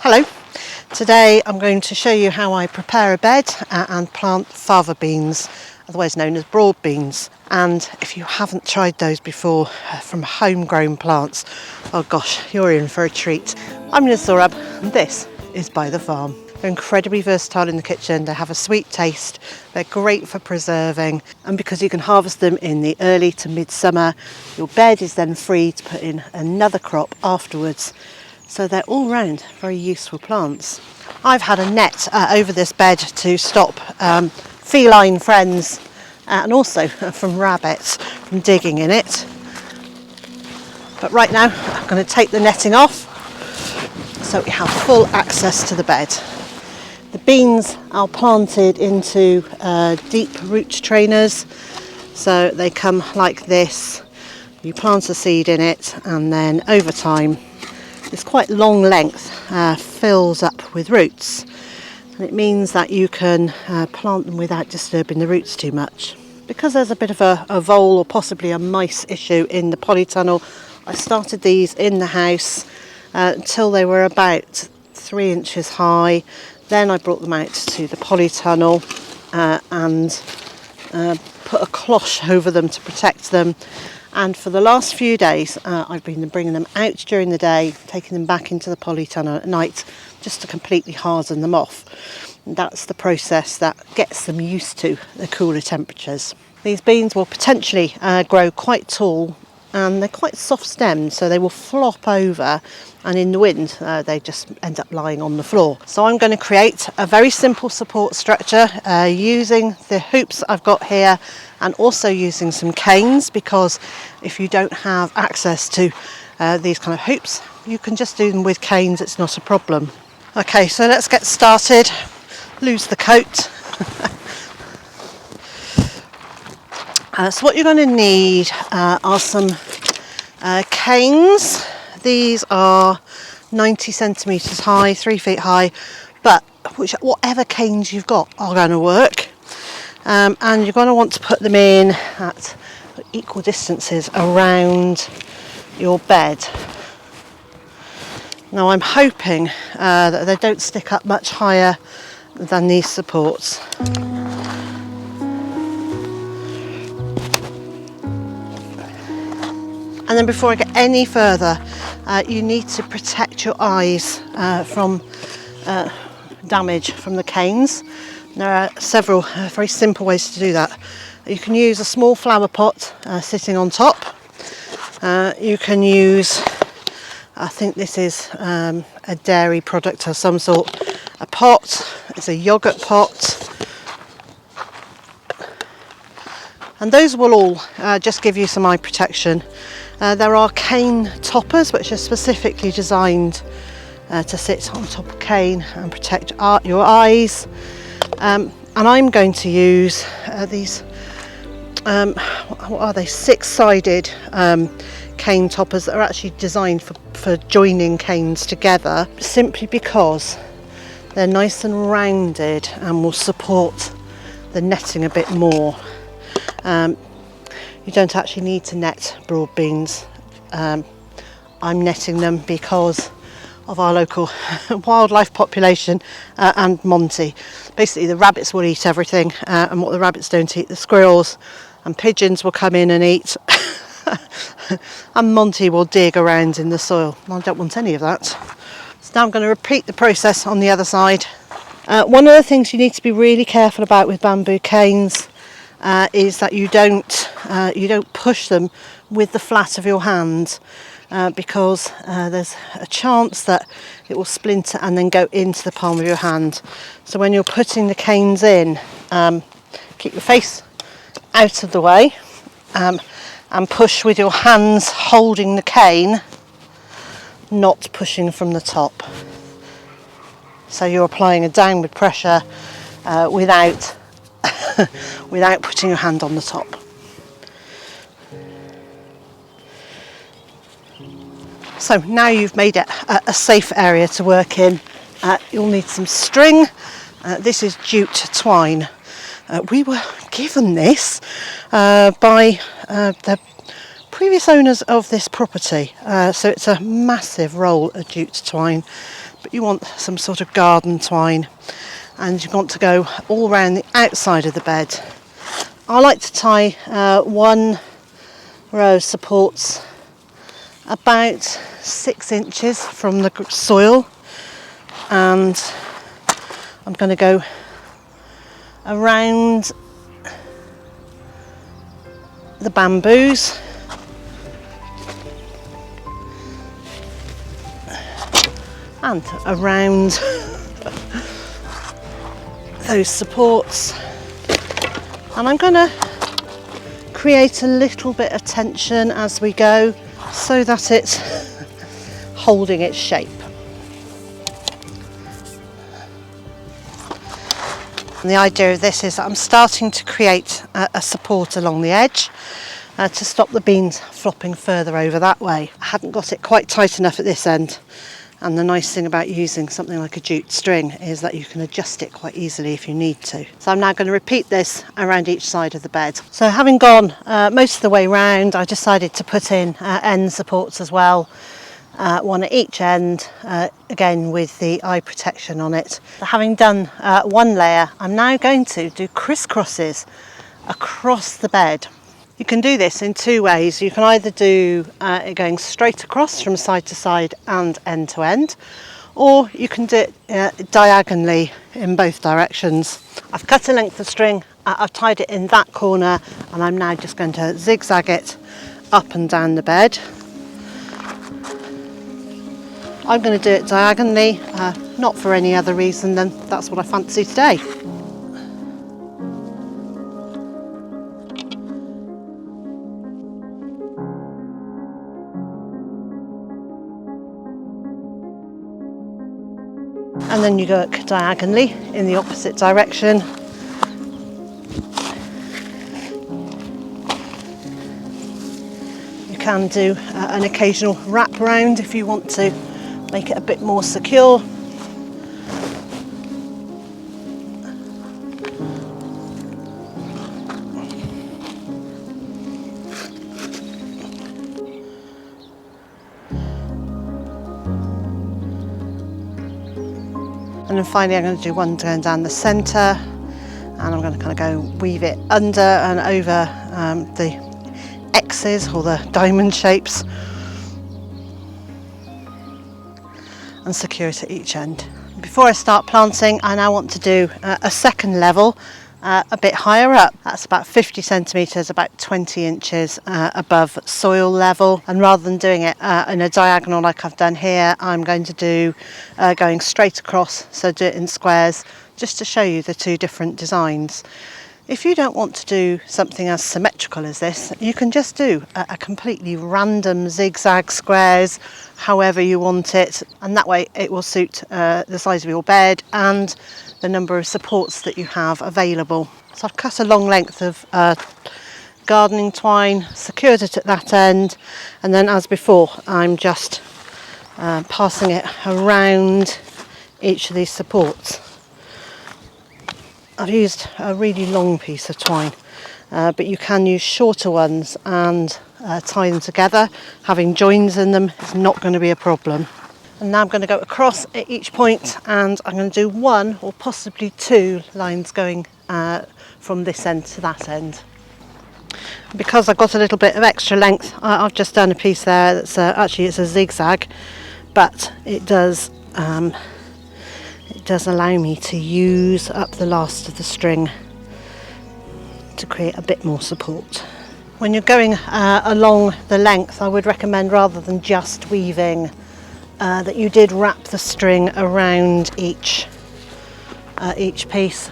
Hello, today I'm going to show you how I prepare a bed and plant fava beans, otherwise known as broad beans. And if you haven't tried those before from homegrown plants, oh gosh, you're in for a treat. I'm Zorab and this is Byther Farm. They're incredibly versatile in the kitchen, they have a sweet taste, they're great for preserving, and because you can harvest them in the early to midsummer, your bed is then free to put in another crop afterwards. So they're all round very useful plants. I've had a net over this bed to stop feline friends and also from rabbits from digging in it. But right now I'm going to take the netting off so we have full access to the bed. The beans are planted into deep root trainers, so they come like this. You plant a seed in it and then over time this quite long length fills up with roots, and it means that you can plant them without disturbing the roots too much. Because there's a bit of a vole or possibly a mice issue in the polytunnel, I started these in the house until they were about 3 inches high. Then I brought them out to the polytunnel and put a cloche over them to protect them. And for the last few days I've been bringing them out during the day, taking them back into the polytunnel at night just to completely harden them off. And that's the process that gets them used to the cooler temperatures. These beans will potentially grow quite tall, and they're quite soft stemmed, so they will flop over, and in the wind they just end up lying on the floor. So I'm going to create a very simple support structure using the hoops I've got here and also using some canes, because if you don't have access to these kind of hoops, you can just do them with canes, it's not a problem. Okay, so let's get started. Lose the coat. So what you're going to need are some canes. These are 90 centimetres high, 3 feet high, but whatever canes you've got are going to work. And you're going to want to put them in at equal distances around your bed. Now I'm hoping that they don't stick up much higher than these supports. And then before I get any further, you need to protect your eyes from damage from the canes. There are several very simple ways to do that. You can use a small flower pot sitting on top. You can use, I think this is a dairy product of some sort, a pot. It's a yogurt pot. And those will all just give you some eye protection. There are cane toppers which are specifically designed to sit on top of cane and protect your eyes. And I'm going to use these, what are they, 6-sided cane toppers that are actually designed for joining canes together, simply because they're nice and rounded and will support the netting a bit more. You don't actually need to net broad beans. I'm netting them because of our local wildlife population and Monty. Basically the rabbits will eat everything, and what the rabbits don't eat, the squirrels and pigeons will come in and eat. And Monty will dig around in the soil. I don't want any of that. So now I'm going to repeat the process on the other side. One of the things you need to be really careful about with bamboo canes is that you don't push them with the flat of your hand, because there's a chance that it will splinter and then go into the palm of your hand. So when you're putting the canes in, keep your face out of the way and push with your hands holding the cane, not pushing from the top. So you're applying a downward pressure without putting your hand on the top. So now you've made it a safe area to work in, you'll need some string. This is jute twine. We were given this by the previous owners of this property, so it's a massive roll of jute twine, but you want some sort of garden twine, and you want to go all around the outside of the bed. I like to tie one row of supports about 6 inches from the soil, and I'm going to go around the bamboos and around those supports, and I'm going to create a little bit of tension as we go so that it's holding its shape. And the idea of this is that I'm starting to create a support along the edge to stop the beans flopping further over that way. I hadn't got it quite tight enough at this end, and the nice thing about using something like a jute string is that you can adjust it quite easily if you need to. So I'm now going to repeat this around each side of the bed. So having gone most of the way round, I decided to put in end supports as well, one at each end, again with the eye protection on it. So having done one layer, I'm now going to do crisscrosses across the bed. You can do this in two ways. You can either do it going straight across from side to side and end to end, or you can do it diagonally in both directions. I've cut a length of string, I've tied it in that corner, and I'm now just going to zigzag it up and down the bed. I'm going to do it diagonally, not for any other reason than that's what I fancy today. And then you go diagonally in the opposite direction. You can do an occasional wrap round if you want to make it a bit more secure. And then finally I'm going to do one going down the centre, and I'm going to kind of go weave it under and over the X's or the diamond shapes, and secure it at each end. Before I start planting, I now want to do a second level a bit higher up. That's about 50 centimetres, about 20 inches above soil level. And rather than doing it in a diagonal like I've done here, I'm going to do going straight across, so do it in squares, just to show you the two different designs. If you don't want to do something as symmetrical as this, you can just do a completely random zigzag squares, however you want it, and that way it will suit the size of your bed and the number of supports that you have available. So I've cut a long length of gardening twine, secured it at that end, and then as before I'm just passing it around each of these supports. I've used a really long piece of twine, but you can use shorter ones and tie them together. Having joins in them is not going to be a problem. And now I'm going to go across at each point, and I'm going to do one or possibly two lines going from this end to that end. Because I've got a little bit of extra length, I've just done a piece there that's actually it's a zigzag, but it does allow me to use up the last of the string to create a bit more support. When you're going along the length, I would recommend, rather than just weaving, that you did wrap the string around each piece.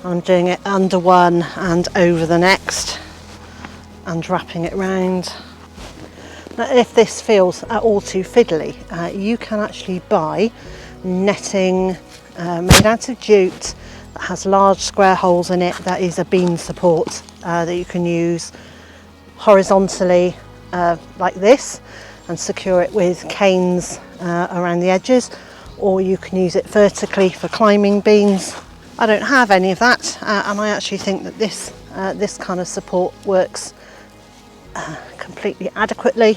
I'm doing it under one and over the next and wrapping it round. Now, if this feels at all too fiddly, you can actually buy netting made out of jute that has large square holes in it. That is a bean support that you can use horizontally like this and secure it with canes around the edges, or you can use it vertically for climbing beans. I don't have any of that, and I actually think that this kind of support works completely adequately.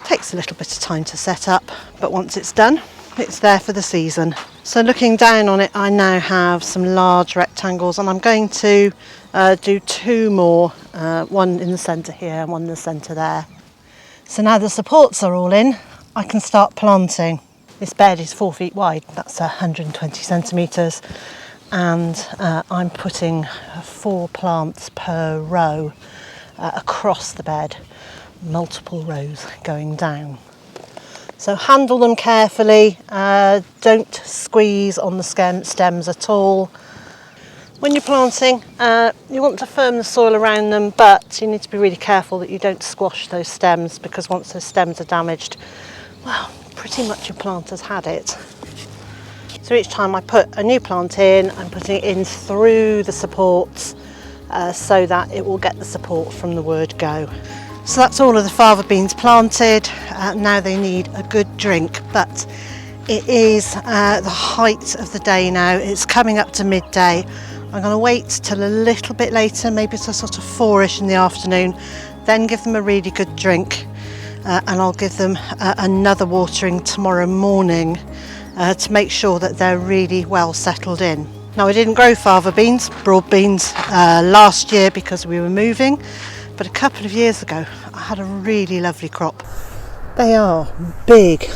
Takes a little bit of time to set up, but once it's done, it's there for the season. So looking down on it, I now have some large rectangles, and I'm going to do 2 more, one in the centre here and one in the centre there. So now the supports are all in, I can start planting. This bed is 4 feet wide, that's 120 centimetres, and I'm putting 4 plants per row across the bed, multiple rows going down. So handle them carefully, don't squeeze on the stems at all. When you're planting, you want to firm the soil around them, but you need to be really careful that you don't squash those stems, because once those stems are damaged, well, pretty much your plant has had it. So each time I put a new plant in, I'm putting it in through the supports so that it will get the support from the word go. So that's all of the fava beans planted. Now they need a good drink, but it is the height of the day now. It's coming up to midday. I'm going to wait till a little bit later, maybe to sort of 4ish in the afternoon, then give them a really good drink, and I'll give them another watering tomorrow morning to make sure that they're really well settled in. Now, I didn't grow fava beans, broad beans, last year because we were moving, but a couple of years ago I had a really lovely crop. They are big,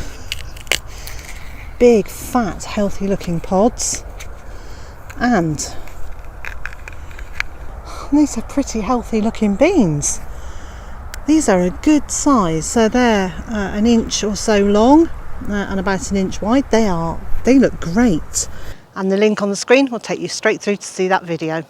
fat, healthy looking pods, and these are pretty healthy looking beans. These are a good size, so they're 1 inch or so long and about 1 inch wide. They look great, and the link on the screen will take you straight through to see that video.